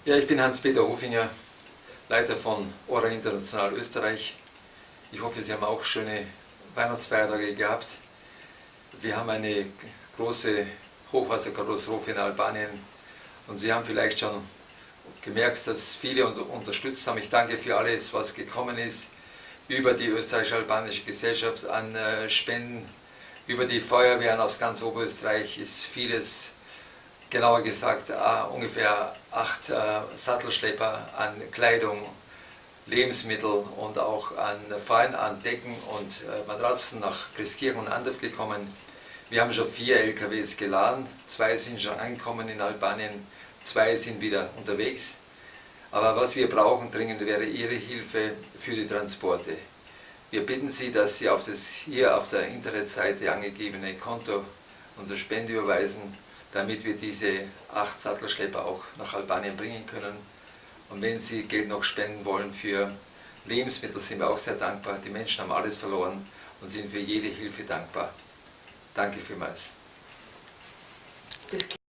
Ja, ich bin Hans-Peter Hofinger, Leiter von ORA International Österreich. Ich hoffe, Sie haben auch schöne Weihnachtsfeiertage gehabt. Wir haben eine große Hochwasserkatastrophe in Albanien und Sie haben vielleicht schon gemerkt, dass viele uns unterstützt haben. Ich danke für alles, was gekommen ist, über die österreichisch-albanische Gesellschaft an Spenden, über die Feuerwehren aus ganz Oberösterreich ist vieles, genauer gesagt ungefähr 8 Sattelschlepper an Kleidung, Lebensmittel und auch vor allem an Decken und Matratzen nach Christkirchen und Andorf gekommen. Wir haben schon 4 LKWs geladen, 2 sind schon angekommen in Albanien, 2 sind wieder unterwegs. Aber was wir brauchen dringend wäre Ihre Hilfe für die Transporte. Wir bitten Sie, dass Sie auf das hier auf der Internetseite angegebene Konto unsere Spende überweisen, damit wir diese 8 Sattelschlepper auch nach Albanien bringen können. Und wenn Sie Geld noch spenden wollen für Lebensmittel, sind wir auch sehr dankbar. Die Menschen haben alles verloren und sind für jede Hilfe dankbar. Danke vielmals.